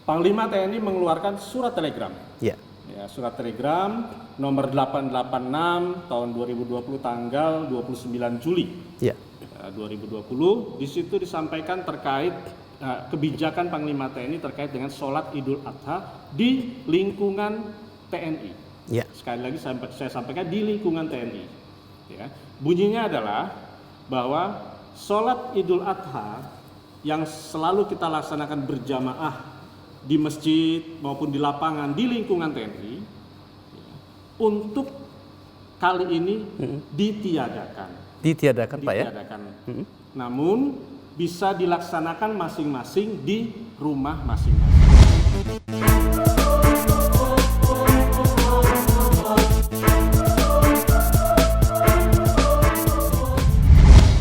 Panglima TNI mengeluarkan surat telegram. Ya. Ya, surat telegram nomor 886 tahun 2020 tanggal 29 Juli Ya. 2020. Di situ disampaikan terkait kebijakan Panglima TNI terkait dengan sholat Idul Adha di lingkungan TNI. Ya. Sekali lagi saya sampaikan di lingkungan TNI. Ya. Bunyinya adalah bahwa sholat Idul Adha yang selalu kita laksanakan berjamaah di masjid maupun di lapangan di lingkungan TNI ya, untuk kali ini ditiadakan. Ditiadakan, Pak ya? Ditiadakan. Namun bisa dilaksanakan masing-masing di rumah masing-masing.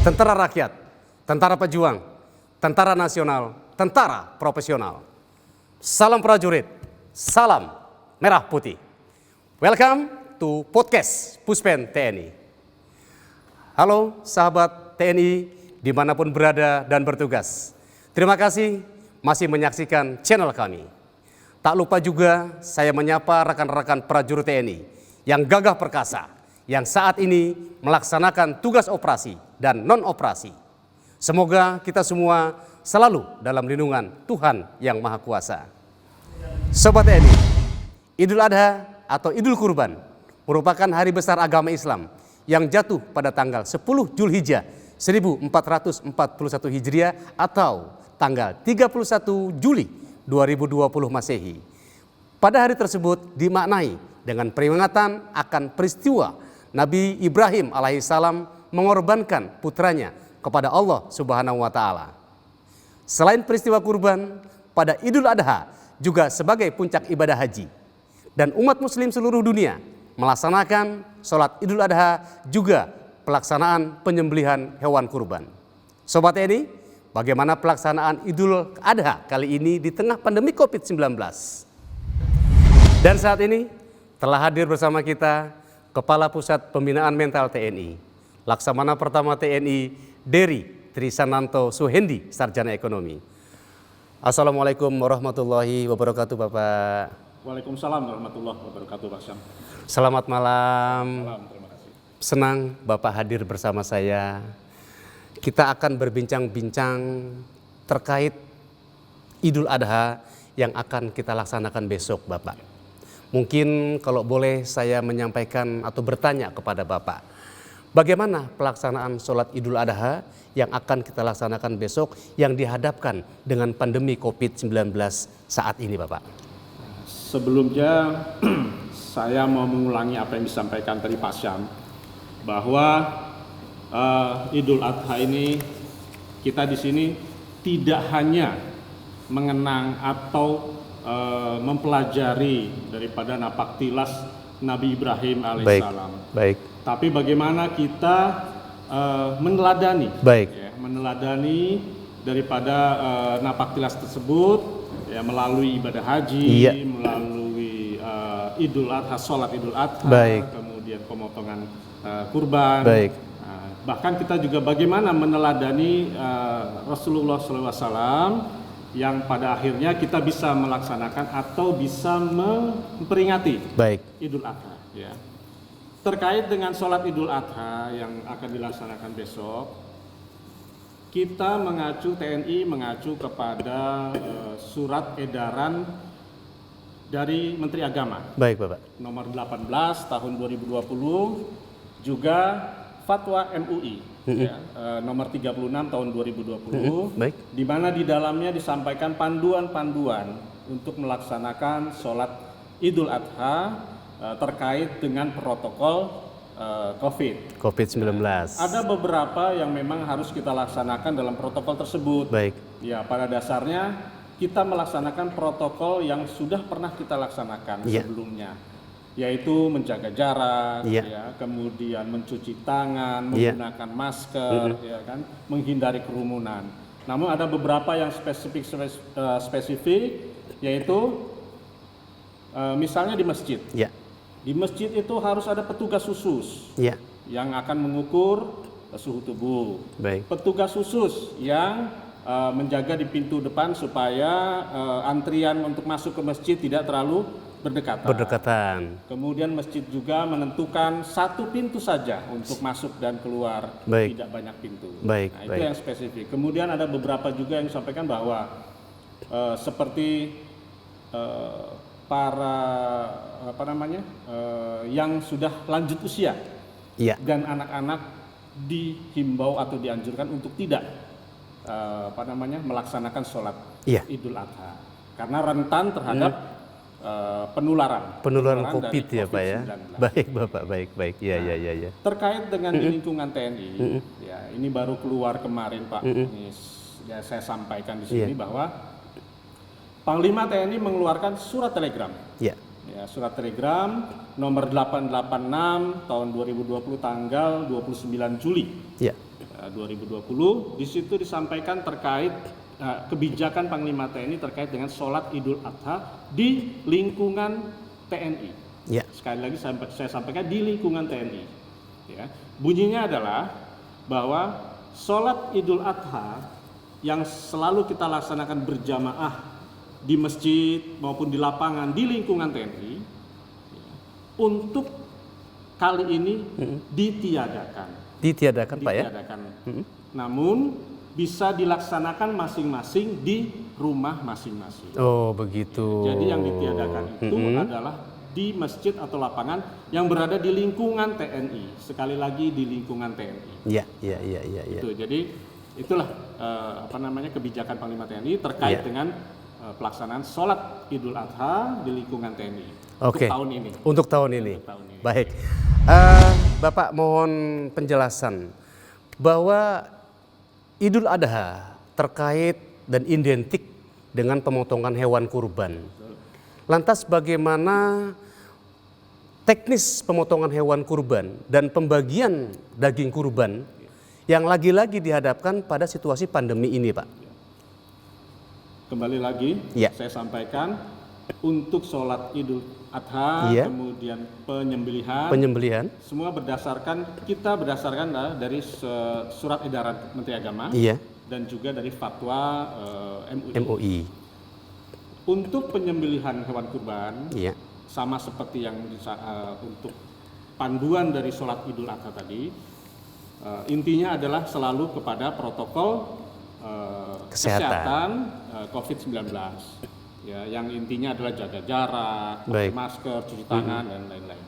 Tentara rakyat, tentara pejuang, tentara nasional, tentara profesional. Salam prajurit, salam merah putih. Welcome to podcast Puspen TNI. Halo sahabat TNI dimanapun berada dan bertugas. Terima kasih masih menyaksikan channel kami. Tak lupa juga saya menyapa rekan-rekan prajurit TNI yang gagah perkasa, yang saat ini melaksanakan tugas operasi dan non-operasi. Semoga kita semua selalu dalam lindungan Tuhan Yang Maha Kuasa. Sobat TNI, Idul Adha atau Idul Kurban merupakan hari besar agama Islam yang jatuh pada tanggal 10 Zulhijjah 1441 Hijriah atau tanggal 31 Juli 2020 Masehi. Pada hari tersebut dimaknai dengan peringatan akan peristiwa Nabi Ibrahim alaihissalam mengorbankan putranya kepada Allah Subhanahu wa taala. Selain peristiwa kurban, pada Idul Adha juga sebagai puncak ibadah haji. Dan umat muslim seluruh dunia melaksanakan sholat Idul Adha juga pelaksanaan penyembelihan hewan kurban. Sobat TNI, bagaimana pelaksanaan Idul Adha kali ini di tengah pandemi COVID-19? Dan saat ini telah hadir bersama kita Kepala Pusat Pembinaan Mental TNI, Laksamana Pertama TNI Dery Trisananto Suhendi, Sarjana Ekonomi. Assalamualaikum warahmatullahi wabarakatuh, Bapak. Waalaikumsalam warahmatullahi wabarakatuh, Pak Syam. Selamat malam. Salam, terima kasih. Senang Bapak hadir bersama saya. Kita akan berbincang-bincang terkait Idul Adha yang akan kita laksanakan besok, Bapak. Mungkin kalau boleh saya menyampaikan atau bertanya kepada Bapak, bagaimana pelaksanaan sholat Idul Adha yang akan kita laksanakan besok yang dihadapkan dengan pandemi COVID-19 saat ini, Bapak? Sebelumnya saya mau mengulangi apa yang disampaikan tadi Pak Syam, bahwa Idul Adha ini kita di sini tidak hanya mengenang atau mempelajari daripada napaktilas Nabi Ibrahim alaihissalam. Baik. Tapi bagaimana kita meneladani, ya, meneladani daripada napaktilas tersebut, ya, melalui ibadah haji, melalui Idul Adha, sholat Idul Adha, kemudian pemotongan kurban. Bahkan kita juga bagaimana meneladani Rasulullah SAW yang pada akhirnya kita bisa melaksanakan atau bisa memperingati Idul Adha. Ya. Terkait dengan sholat Idul Adha yang akan dilaksanakan besok, kita TNI mengacu kepada surat edaran dari Menteri Agama. Baik, Bapak. Nomor 18 tahun 2020, juga Fatwa MUI ya, nomor 36 tahun 2020, di mana di dalamnya disampaikan panduan-panduan untuk melaksanakan sholat Idul Adha terkait dengan protokol COVID-19. Ada beberapa yang memang harus kita laksanakan dalam protokol tersebut. Ya, pada dasarnya kita melaksanakan protokol yang sudah pernah kita laksanakan sebelumnya, yaitu menjaga jarak, ya, kemudian mencuci tangan, menggunakan masker, ya kan, menghindari kerumunan. Namun ada beberapa yang spesifik, yaitu misalnya di masjid. Di masjid itu harus ada petugas khusus yang akan mengukur suhu tubuh. Petugas khusus yang menjaga di pintu depan supaya antrian untuk masuk ke masjid tidak terlalu berdekatan. Kemudian masjid juga menentukan satu pintu saja untuk masuk dan keluar, tidak banyak pintu. Nah, itu yang spesifik. Kemudian ada beberapa juga yang disampaikan bahwa seperti para yang sudah lanjut usia dan anak-anak dihimbau atau dianjurkan untuk tidak melaksanakan sholat Idul Adha karena rentan terhadap penularan COVID ya Pak ya. Baik Bapak, baik. Ya. Terkait dengan di lingkungan TNI, ya ini baru keluar kemarin Pak. Ini ya saya sampaikan di sini bahwa Panglima TNI mengeluarkan surat telegram. Ya, surat telegram nomor 886 tahun 2020 tanggal 29 Juli 2020. Di situ disampaikan terkait kebijakan Panglima TNI terkait dengan sholat Idul Adha di lingkungan TNI. Sekali lagi saya sampaikan di lingkungan TNI. Ya. Bunyinya adalah bahwa sholat Idul Adha yang selalu kita laksanakan berjamaah di masjid maupun di lapangan di lingkungan TNI, untuk kali ini ditiadakan. Pak ya. Namun bisa dilaksanakan masing-masing di rumah masing-masing. Oh begitu. Jadi yang ditiadakan itu adalah di masjid atau lapangan yang berada di lingkungan TNI. Sekali lagi di lingkungan TNI. Iya. Itu. Jadi itulah kebijakan Panglima TNI terkait dengan pelaksanaan sholat Idul Adha di lingkungan TNI untuk tahun ini. Baik, Bapak mohon penjelasan bahwa Idul Adha terkait dan identik dengan pemotongan hewan kurban. Lantas bagaimana teknis pemotongan hewan kurban dan pembagian daging kurban yang lagi-lagi dihadapkan pada situasi pandemi ini Pak? Kembali lagi, saya sampaikan untuk sholat Idul Adha, kemudian penyembelihan, semua kita berdasarkan dari surat edaran Menteri Agama dan juga dari fatwa MUI. Untuk penyembelihan hewan kurban, sama seperti yang untuk panduan dari sholat Idul Adha tadi, intinya adalah selalu kepada protokol kesehatan COVID-19. Ya, yang intinya adalah jaga jarak, pakai masker, cuci tangan dan lain-lain.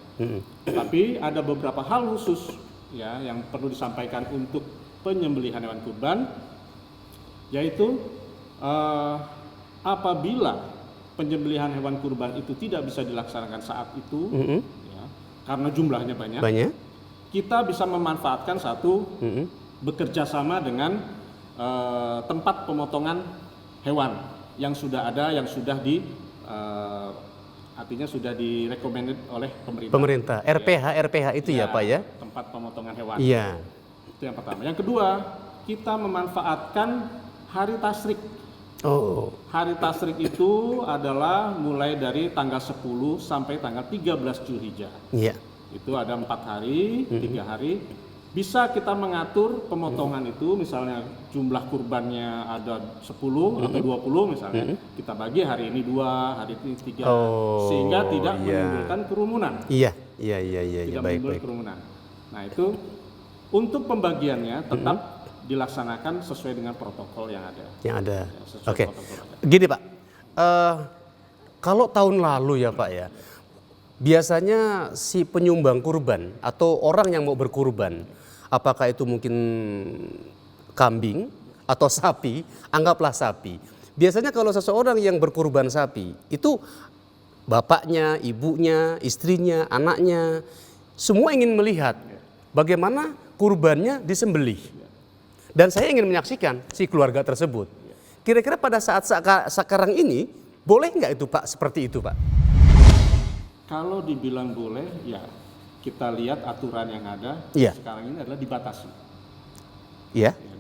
Tapi ada beberapa hal khusus yang perlu disampaikan untuk penyembelihan hewan kurban, yaitu apabila penyembelihan hewan kurban itu tidak bisa dilaksanakan saat itu, karena jumlahnya banyak, kita bisa memanfaatkan bekerja sama dengan tempat pemotongan hewan yang sudah ada, yang sudah artinya sudah direkomendasi oleh pemerintah. RPH itu ya Pak ya? Tempat pemotongan hewan. Itu yang pertama. Yang kedua, kita memanfaatkan hari tasrik. Hari tasrik itu adalah mulai dari tanggal 10 sampai tanggal 13 Zulhijjah. Itu ada 4 hari, 3 hari. Bisa kita mengatur pemotongan itu, misalnya jumlah kurbannya ada 10 atau 20 misalnya, kita bagi hari ini 2, hari ini 3, sehingga tidak menimbulkan kerumunan. Tidak menimbulkan kerumunan. Nah itu untuk pembagiannya tetap dilaksanakan sesuai dengan protokol yang ada. Oke. Gini Pak, kalau tahun lalu ya Pak ya, biasanya si penyumbang kurban atau orang yang mau berkurban, apakah itu mungkin kambing atau sapi, anggaplah sapi. Biasanya kalau seseorang yang berkurban sapi, itu bapaknya, ibunya, istrinya, anaknya, semua ingin melihat bagaimana kurbannya disembelih. Dan saya ingin menyaksikan si keluarga tersebut. Kira-kira pada saat sekarang ini, boleh nggak itu Pak, seperti itu Pak? Kalau dibilang boleh, ya kita lihat aturan yang ada sekarang ini adalah dibatasi.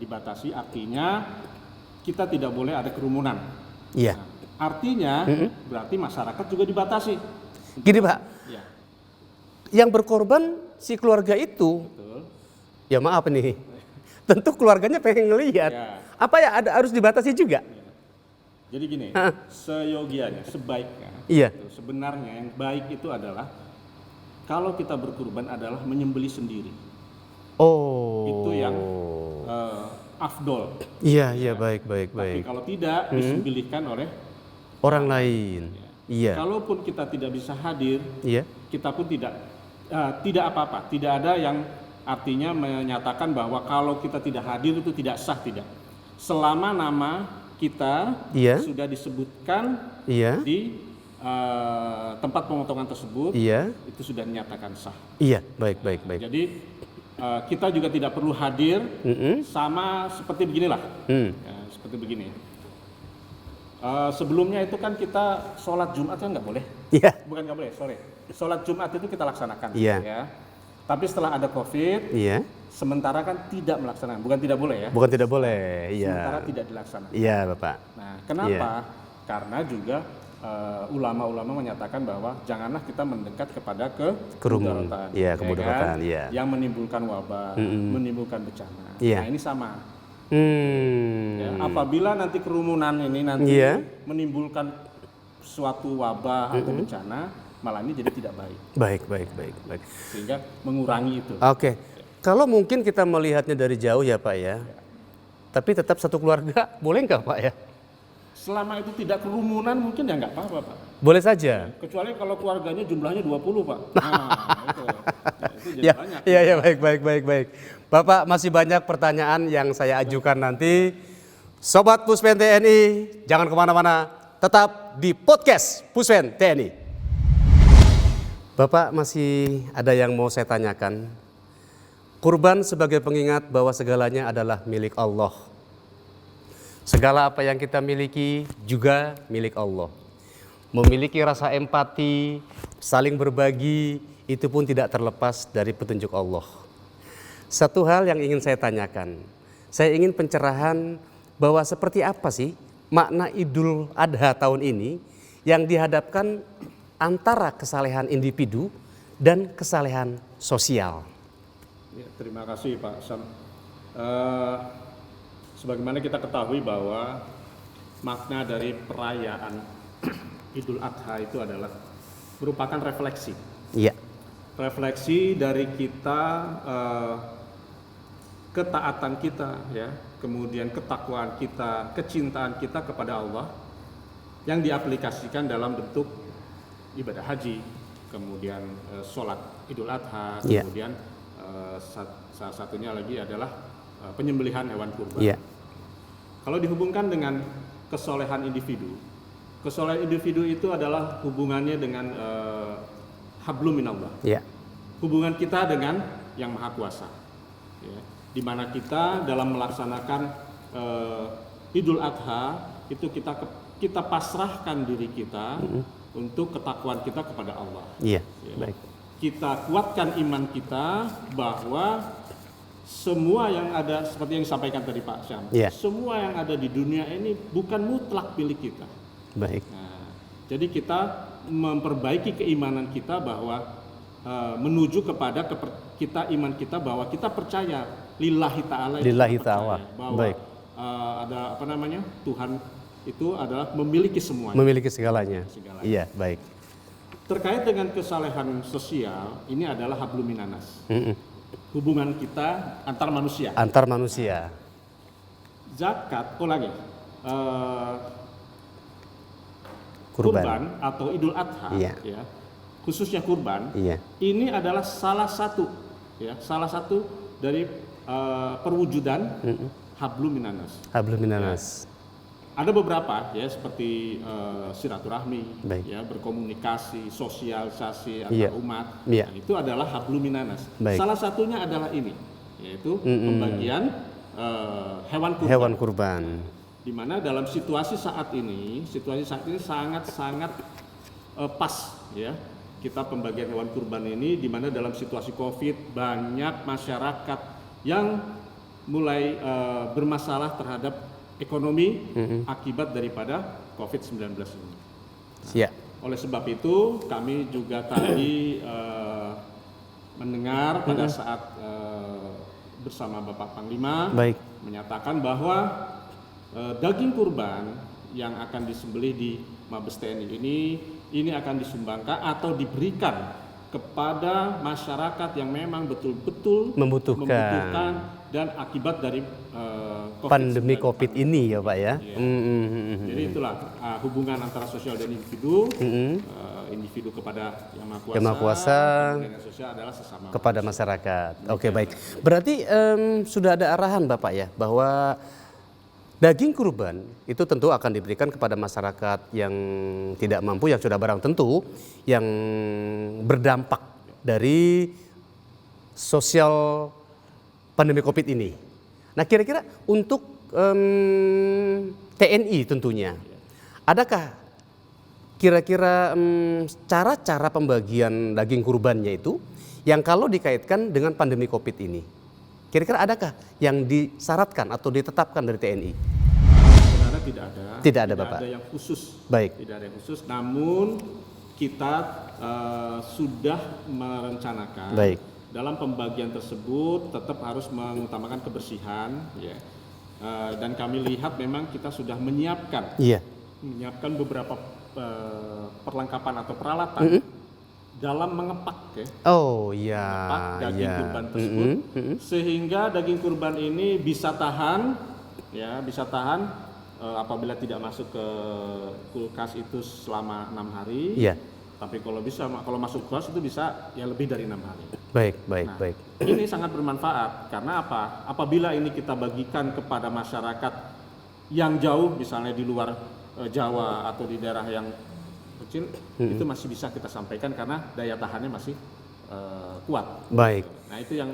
Dibatasi artinya kita tidak boleh ada kerumunan. Nah, artinya berarti masyarakat juga dibatasi. Gini Pak, yang berkorban si keluarga itu, ya maaf nih, tentu keluarganya pengen ngelihat Apa ya, harus dibatasi juga? Jadi gini, seyogianya, sebaiknya, Iya. sebenarnya yang baik itu adalah kalau kita berkurban adalah menyembelih sendiri. Oh. Itu yang afdol. Iya, baik. Tapi kalau tidak, disembelihkan oleh Orang lain. Iya. Kalaupun kita tidak bisa hadir, Iya. kita pun tidak apa-apa. Tidak ada yang artinya menyatakan bahwa kalau kita tidak hadir itu tidak sah, tidak. Selama nama kita Iya. sudah disebutkan Iya. di tempat pemotongan tersebut, Iya. itu sudah dinyatakan sah. Iya, baik. Jadi kita juga tidak perlu hadir, sama seperti beginilah, ya, seperti begini. Sebelumnya itu kan kita sholat Jumat kan nggak boleh, Iya. bukan nggak boleh, sorry. Sholat Jumat itu kita laksanakan, Iya. ya. Tapi setelah ada COVID, Iya. sementara kan tidak melaksanakan, bukan tidak boleh ya. Bukan tidak boleh. Iya. Sementara tidak dilaksanakan. Iya, Bapak. Nah, kenapa? Karena juga ulama-ulama menyatakan bahwa janganlah kita mendekat kepada kemudaratan, Iya, kemudaratan, kan? iya. Yang menimbulkan wabah, menimbulkan bencana. Iya. Nah, ini sama. Ya, apabila nanti kerumunan ini nanti Iya. menimbulkan suatu wabah atau bencana, malah ini jadi tidak baik. Baik. Sehingga mengurangi itu. Oke. Kalau mungkin kita melihatnya dari jauh ya Pak ya. Tapi tetap satu keluarga, boleh nggak Pak ya? Selama itu tidak kerumunan mungkin ya nggak apa-apa Pak. Boleh saja. Kecuali kalau keluarganya jumlahnya 20 Pak. Nah, itu jadi Ya, banyak. iya, baik. Bapak, masih banyak pertanyaan yang saya ajukan nanti. Sobat Puspen TNI, jangan kemana-mana, tetap di podcast Puspen TNI. Bapak, masih ada yang mau saya tanyakan. Kurban sebagai pengingat bahwa segalanya adalah milik Allah. Segala apa yang kita miliki juga milik Allah. Memiliki rasa empati, saling berbagi, itu pun tidak terlepas dari petunjuk Allah. Satu hal yang ingin saya tanyakan, saya ingin pencerahan bahwa seperti apa sih makna Idul Adha tahun ini yang dihadapkan antara kesalehan individu dan kesalehan sosial. Ya, terima kasih Pak Sam. Sebagaimana kita ketahui bahwa makna dari perayaan Idul Adha itu adalah merupakan refleksi. Iya. Refleksi dari kita, ketaatan kita, ya, kemudian ketakwaan kita, kecintaan kita kepada Allah yang diaplikasikan dalam bentuk ibadah haji, kemudian sholat Idul Adha, Yeah. kemudian salah satunya lagi adalah penyembelihan hewan kurban. Yeah. Kalau dihubungkan dengan kesolehan individu itu adalah hubungannya dengan hablum minallah. Yeah. Hubungan kita dengan Yang Maha Kuasa. Ya, di mana kita dalam melaksanakan Idul Adha itu kita pasrahkan diri kita untuk ketakwaan kita kepada Allah. Iya. Ya. Baik. Kita kuatkan iman kita bahwa semua yang ada seperti yang disampaikan tadi Pak Syam, semua yang ada di dunia ini bukan mutlak milik kita. Baik. Nah, jadi kita memperbaiki keimanan kita bahwa menuju kepada iman kita bahwa kita percaya lillahi ta'ala, bahwa baik. Ada Tuhan itu adalah memiliki semuanya, Memiliki segalanya. Iya, baik. Terkait dengan kesalehan sosial, ini adalah hablum minanas. Hubungan kita antar manusia. Zakat, kurban atau Idul Adha, ya, khususnya kurban, ini adalah salah satu dari perwujudan hablum minanas. Ya. Ada beberapa ya seperti silaturahmi, ya, berkomunikasi, sosialisasi antar umat. Nah, itu adalah hablum minanas. Salah satunya adalah ini, yaitu pembagian hewan kurban. Di mana dalam situasi saat ini sangat pas, ya, kita pembagian hewan kurban ini, di mana dalam situasi COVID banyak masyarakat yang mulai bermasalah terhadap ekonomi akibat daripada COVID-19 ini. Nah, oleh sebab itu kami juga tadi mendengar pada saat bersama Bapak Panglima menyatakan bahwa daging kurban yang akan disembelih di Mabes TNI ini akan disumbangkan atau diberikan kepada masyarakat yang memang betul-betul membutuhkan dan akibat dari pandemi COVID ini ya Pak ya. Ya. Jadi itulah hubungan antara sosial dan individu, individu kepada yang maha kuasa, dan sosial adalah sesama kepada masyarakat. Oke, baik. Berarti sudah ada arahan Bapak ya bahwa daging kurban itu tentu akan diberikan kepada masyarakat yang tidak mampu, yang sudah barang tentu, yang berdampak dari sosial pandemi COVID ini. Nah, kira-kira untuk TNI tentunya, adakah kira-kira cara-cara pembagian daging kurbannya itu yang kalau dikaitkan dengan pandemi COVID ini? Kira-kira adakah yang disyaratkan atau ditetapkan dari TNI? Sebenarnya tidak ada. Tidak ada, Bapak. Tidak ada yang khusus. Baik. Tidak ada yang khusus. Namun kita sudah merencanakan. Baik. Dalam pembagian tersebut tetap harus mengutamakan kebersihan, ya. Dan kami lihat memang kita sudah menyiapkan beberapa perlengkapan atau peralatan. Dalam mengepak ya. Oh iya. Mengepak daging kurban tersebut sehingga daging kurban ini bisa tahan ya, apabila tidak masuk ke kulkas itu selama 6 hari. Iya. Tapi kalau masuk kulkas itu bisa ya lebih dari 6 hari. Baik. Ini sangat bermanfaat karena apa? Apabila ini kita bagikan kepada masyarakat yang jauh misalnya di luar Jawa atau di daerah yang kecil, itu masih bisa kita sampaikan karena daya tahannya masih kuat. Baik. Nah, itu yang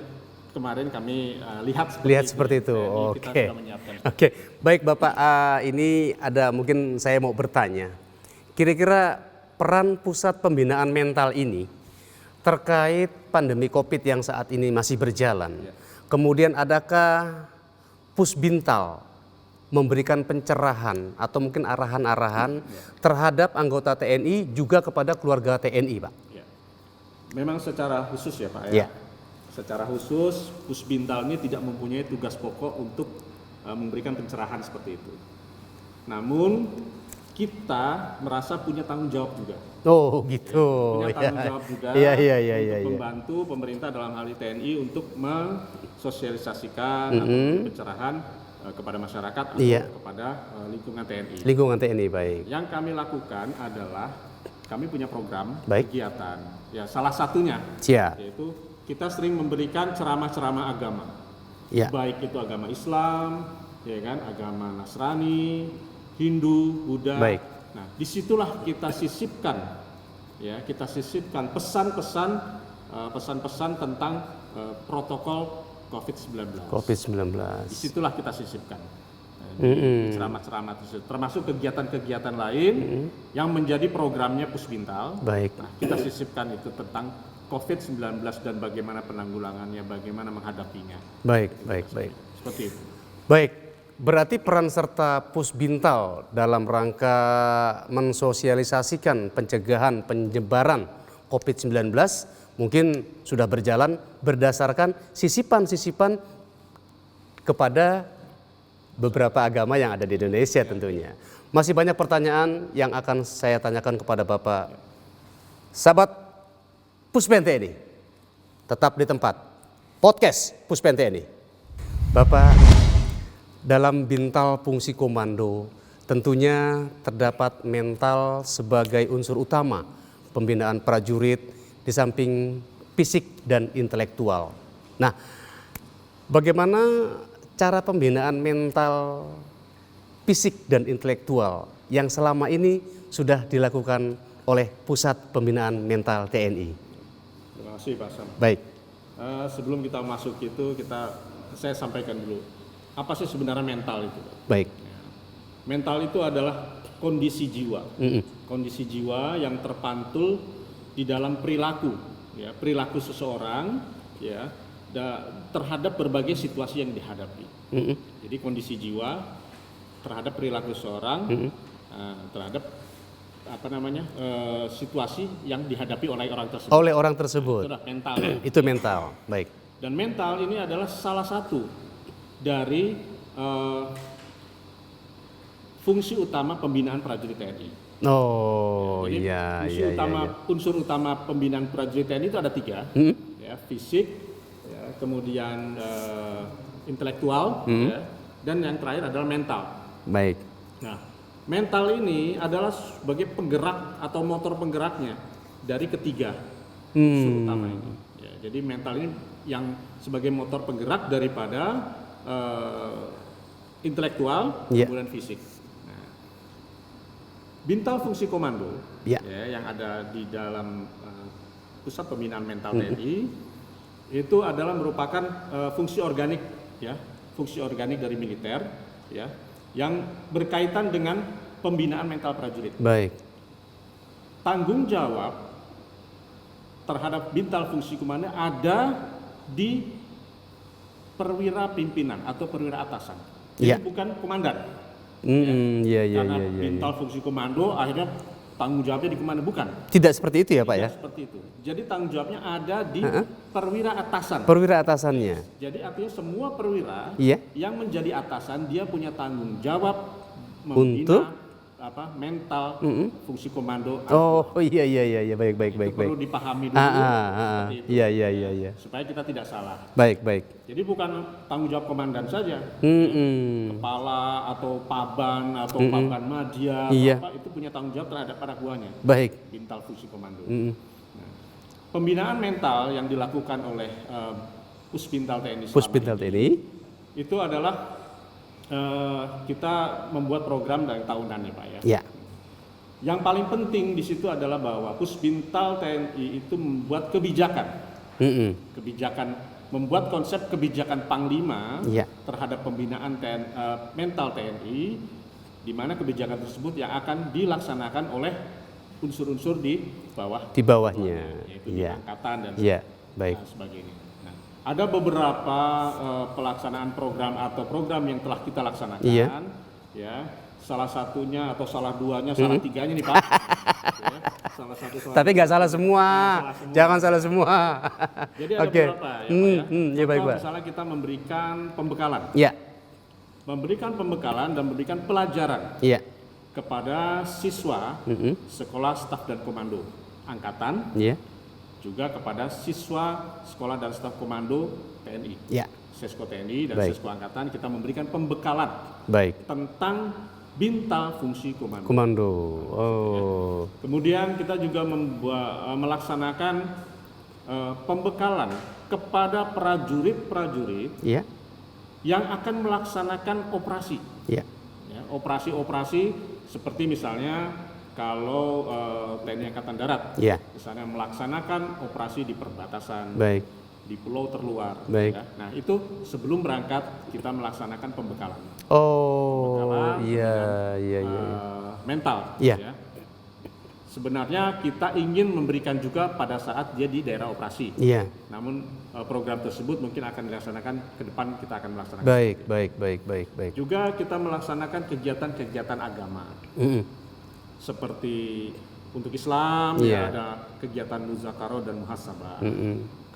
kemarin kami lihat seperti itu. Oke. Oke. Baik Bapak, ini ada mungkin saya mau bertanya. Kira-kira peran pusat pembinaan mental ini terkait pandemi COVID yang saat ini masih berjalan. Kemudian adakah Pusbintal memberikan pencerahan atau mungkin arahan-arahan terhadap anggota TNI juga kepada keluarga TNI, Pak? Ya. Memang secara khusus ya Pak ya. Secara khusus Pusbintal ini tidak mempunyai tugas pokok untuk memberikan pencerahan seperti itu. Namun kita merasa punya tanggung jawab juga. Oh gitu. Punya tanggung jawab juga untuk membantu pemerintah dalam hal ini TNI untuk mensosialisasikan atau pencerahan kepada masyarakat atau kepada lingkungan TNI. Lingkungan TNI, baik. Yang kami lakukan adalah kami punya program kegiatan. Ya, salah satunya yaitu kita sering memberikan ceramah-ceramah agama. Baik itu agama Islam, ya kan, agama Nasrani, Hindu, Buddha. Baik. Nah, disitulah kita sisipkan pesan-pesan tentang protokol COVID-19. Disitulah kita sisipkan ceramah-ceramah tersebut, termasuk kegiatan-kegiatan lain yang menjadi programnya Pusbintal. Baik. Nah, kita sisipkan itu tentang COVID-19 dan bagaimana penanggulangannya, bagaimana menghadapinya. Baik. Seperti itu. Baik. Berarti peran serta Pusbintal dalam rangka mensosialisasikan pencegahan penyebaran COVID-19 mungkin sudah berjalan berdasarkan sisipan-sisipan kepada beberapa agama yang ada di Indonesia tentunya. Masih banyak pertanyaan yang akan saya tanyakan kepada Bapak. Sahabat Puspen TNI, tetap di tempat. Podcast Puspen TNI. Bapak, dalam Bintal Fungsi Komando tentunya terdapat mental sebagai unsur utama pembinaan prajurit di samping fisik dan intelektual. Nah, bagaimana cara pembinaan mental fisik dan intelektual yang selama ini sudah dilakukan oleh Pusat Pembinaan Mental TNI? Terima kasih Pak Sam. Baik. Sebelum kita masuk itu saya sampaikan dulu. Apa sih sebenarnya mental itu? Baik. Mental itu adalah kondisi jiwa. Kondisi jiwa yang terpantul di dalam perilaku perilaku seseorang terhadap berbagai situasi yang dihadapi. Jadi kondisi jiwa terhadap perilaku seseorang terhadap situasi yang dihadapi oleh orang tersebut. Itulah mental. Itu mental. Baik. Dan mental ini adalah salah satu dari fungsi utama pembinaan prajurit TNI. Oh, Jadi iya, fungsi iya, utama, iya. unsur utama pembinaan prajurit TNI itu ada 3, ya, fisik, ya, kemudian intelektual, ya, dan yang terakhir adalah mental. Baik. Nah, mental ini adalah sebagai penggerak atau motor penggeraknya dari ketiga unsur utama ini. Ya, jadi mental ini yang sebagai motor penggerak daripada intelektual, Yeah. kemudian fisik. Nah, Bintal Fungsi Komando, Yeah. ya, yang ada di dalam pusat pembinaan mental TNI itu adalah merupakan fungsi organik, ya, fungsi organik dari militer, ya, yang berkaitan dengan pembinaan mental prajurit. Baik. Tanggung jawab terhadap Bintal Fungsi Komando ada di perwira pimpinan atau perwira atasan. Jadi Ya. bukan komandan. Iya, iya, Karena iya, iya. Bintal Fungsi Komando akhirnya tanggung jawabnya di komandan, bukan. Tidak seperti itu ya, Pak ya? Tidak seperti itu. Jadi tanggung jawabnya ada di perwira atasan. Perwira atasannya. Jadi artinya semua perwira Iya. yang menjadi atasan dia punya tanggung jawab Untuk? membina mental fungsi komando. Oh, iya, iya, iya, iya. Baik, baik, Itu baik, baik. perlu dipahami dulu seperti itu, Iya, iya, iya, iya. supaya kita tidak salah. Baik, baik. Jadi bukan tanggung jawab komandan saja, kepala atau paban atau paban madya atau Iya. apa itu punya tanggung jawab terhadap para buahnya. Baik. Bintal Fungsi Komando. Nah, pembinaan mental yang dilakukan oleh Pusbintal TNI selama Pusbintal ini TNI. itu adalah kita membuat program dari tahunan ya Pak ya. Ya. Yang paling penting di situ adalah bahwa Pusbintal TNI itu membuat kebijakan, membuat konsep kebijakan Panglima Ya. terhadap pembinaan mental TNI, di mana kebijakan tersebut yang akan dilaksanakan oleh unsur-unsur di bawah, Di bawahnya. yaitu di Iya. angkatan dan Iya, baik. sebagainya. Nah, ada beberapa pelaksanaan program atau program yang telah kita laksanakan, Iya. ya. Salah satunya atau salah duanya, salah tiganya nih Pak. Ya, salah satu, salah Tapi nggak salah semua. salah semua. Jangan salah semua. Jadi ada Oke. beberapa ya, Pak ya. Ya, baik, Contoh Pak. misalnya kita memberikan pembekalan, Ya. dan memberikan pelajaran Iya. kepada siswa sekolah staf dan komando angkatan, Iya. juga kepada siswa sekolah dan staf komando TNI, Ya. Sesko TNI dan Baik. Sesko Angkatan. Kita memberikan pembekalan Baik. tentang Bintal Fungsi Komando. Komando. Oh. Kemudian kita juga melaksanakan pembekalan kepada prajurit-prajurit Iya. yang akan melaksanakan operasi. Iya. Ya, operasi-operasi seperti misalnya kalau TNI Angkatan Darat, Iya. misalnya melaksanakan operasi di perbatasan, Baik. di pulau terluar. Baik. Ya. Nah itu sebelum berangkat kita melaksanakan pembekalan. Oh, Pembekalan iya, dengan, iya, iya. mental. Iya. Ya. Sebenarnya kita ingin memberikan juga pada saat dia di daerah operasi. Iya. Namun program tersebut mungkin akan dilaksanakan ke depan, kita akan melaksanakan. Baik, baik, baik, baik, baik. Juga kita melaksanakan kegiatan-kegiatan agama. Seperti untuk Islam Iya. ya ada kegiatan muzakarah dan muhasabah.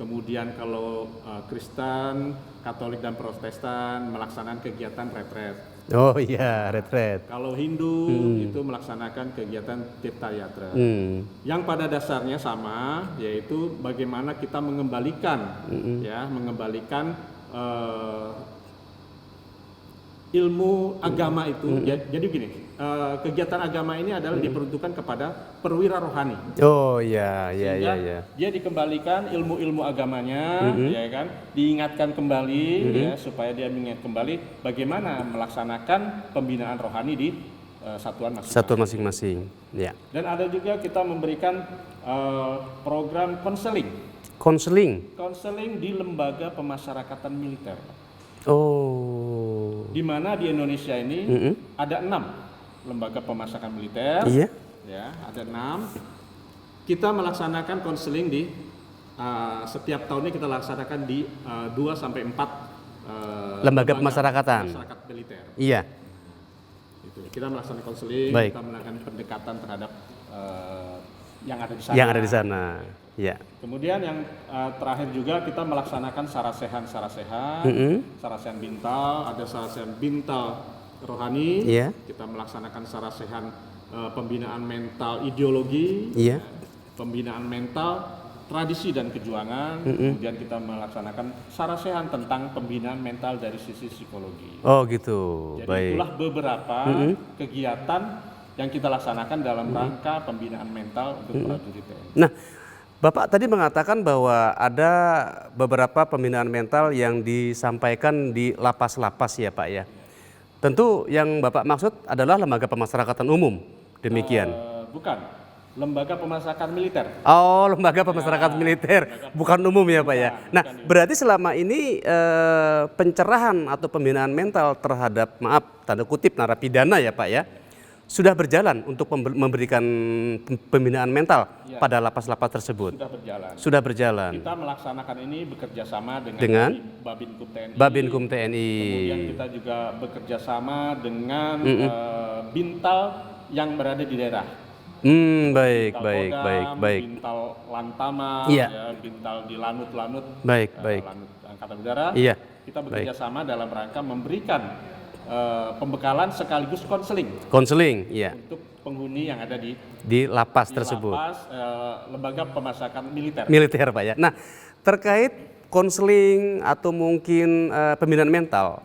Kemudian kalau Kristen, Katolik dan Protestan melaksanakan kegiatan retret. Oh iya, retret. Kalau Hindu itu melaksanakan kegiatan Tirta Yatra. Yang pada dasarnya sama, yaitu bagaimana kita mengembalikan mengembalikan ilmu agama itu. Jadi begini, kegiatan agama ini adalah diperuntukkan kepada perwira rohani. Oh iya, iya, iya, Sehingga iya. dia dikembalikan ilmu-ilmu agamanya, ya kan, diingatkan kembali, ya, supaya dia mengingat kembali bagaimana melaksanakan pembinaan rohani di satuan masing-masing. Satuan masing-masing. Ya. Dan ada juga kita memberikan program konseling di lembaga pemasyarakatan militer. Oh. Di mana di Indonesia ini ada 6 lembaga pemasyarakatan militer. Iya. Ya, ada 6. Kita melaksanakan konseling di setiap tahunnya kita laksanakan di 2 sampai 4 Lembaga pemasyarakatan. masyarakat militer. Iya. Itu. Kita melaksanakan konseling, Baik. kita melakukan pendekatan terhadap yang ada di sana. Yang ada di sana. Ya. Kemudian yang terakhir juga kita melaksanakan sarasehan Bintal, ada sarasehan Bintal rohani, Iya. kita melaksanakan sarasehan pembinaan mental ideologi, Iya. pembinaan mental tradisi dan kejuangan, kemudian kita melaksanakan sarasehan tentang pembinaan mental dari sisi psikologi. Oh gitu, Jadi baik. itulah beberapa kegiatan yang kita laksanakan dalam rangka pembinaan mental untuk prajurit TNI. Nah, Bapak tadi mengatakan bahwa ada beberapa pembinaan mental yang disampaikan di lapas-lapas ya Pak ya. Tentu yang Bapak maksud adalah lembaga pemasyarakatan umum, demikian. Bukan, lembaga pemasyarakatan militer. Oh, lembaga pemasyarakatan militer, bukan umum ya Pak ya. Nah, berarti selama ini pencerahan atau pembinaan mental terhadap, maaf, tanda kutip narapidana ya Pak ya, sudah berjalan untuk memberikan pembinaan mental pada lapas-lapas tersebut. Sudah berjalan. Sudah berjalan. Kita melaksanakan ini bekerja sama dengan Babinkum TNI. Babinkum TNI. Kemudian kita juga bekerja sama dengan Bintal yang berada di daerah. Baik, Bintal baik, Kodam, baik, baik. Bintal Lantama, Iya. ya, Bintal di Lanut-Lanut, Baik, baik. Lanut Angkatan Udara. Iya. Kita bekerja sama dalam rangka memberikan pembekalan sekaligus konseling Konseling, iya. untuk penghuni yang ada di Di tersebut. lapas lembaga pemasyarakatan militer. Militer Pak ya. Nah, terkait konseling atau mungkin pembinaan mental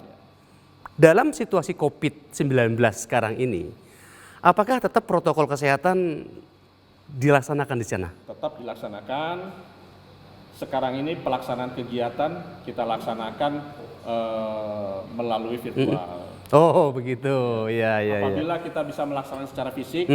dalam situasi COVID-19 sekarang ini, apakah tetap protokol kesehatan dilaksanakan di sana? Tetap dilaksanakan. Sekarang ini pelaksanaan kegiatan kita laksanakan melalui virtual. Oh begitu, ya. Apabila kita bisa melaksanakan secara fisik,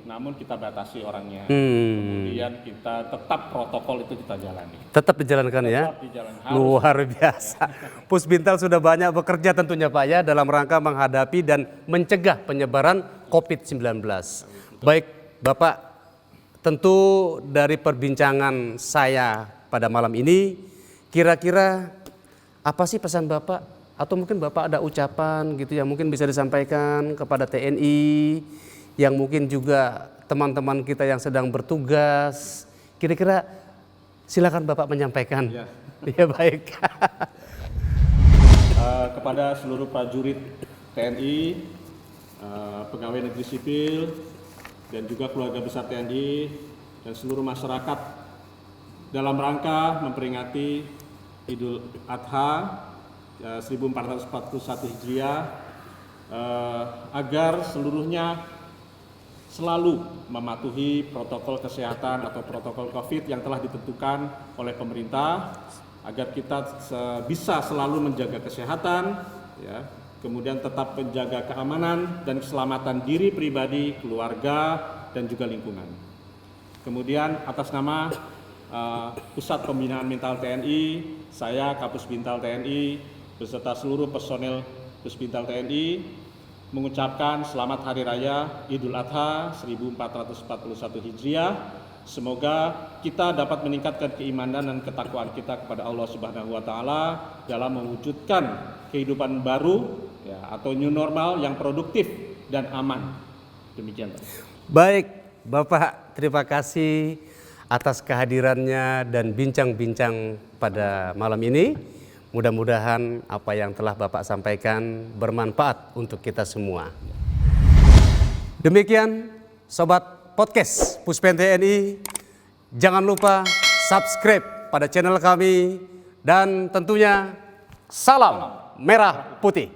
namun kita batasi orangnya. Hmm. Kemudian kita tetap protokol itu kita jalani. Tetap dijalankan ya? Tetap dijalankan. Luar biasa. Pusbintal sudah banyak bekerja tentunya Pak ya dalam rangka menghadapi dan mencegah penyebaran COVID-19. Baik Bapak, tentu dari perbincangan saya pada malam ini, kira-kira apa sih pesan Bapak? Atau mungkin Bapak ada ucapan gitu yang mungkin bisa disampaikan kepada TNI, yang mungkin juga teman-teman kita yang sedang bertugas. Kira-kira silakan Bapak menyampaikan. Ya. Ya baik. Kepada seluruh prajurit TNI, pegawai negeri sipil, dan juga keluarga besar TNI, dan seluruh masyarakat dalam rangka memperingati Idul Adha 1441 Hijriah, agar seluruhnya selalu mematuhi protokol kesehatan atau protokol COVID yang telah ditentukan oleh pemerintah, agar kita bisa selalu menjaga kesehatan, ya, kemudian tetap menjaga keamanan dan keselamatan diri pribadi, keluarga, dan juga lingkungan. Kemudian atas nama Pusat Pembinaan Mental TNI, saya Kapus Bintal TNI beserta seluruh personel Pusbintal TNI mengucapkan selamat Hari Raya Idul Adha 1441 Hijriah. Semoga kita dapat meningkatkan keimanan dan ketakwaan kita kepada Allah Subhanahu wa taala dalam mewujudkan kehidupan baru ya, atau new normal yang produktif dan aman. Demikian. Baik, Bapak, terima kasih atas kehadirannya dan bincang-bincang pada malam ini. Mudah-mudahan apa yang telah Bapak sampaikan bermanfaat untuk kita semua. Demikian Sobat Podcast Puspen TNI. Jangan lupa subscribe pada channel kami dan tentunya salam merah putih.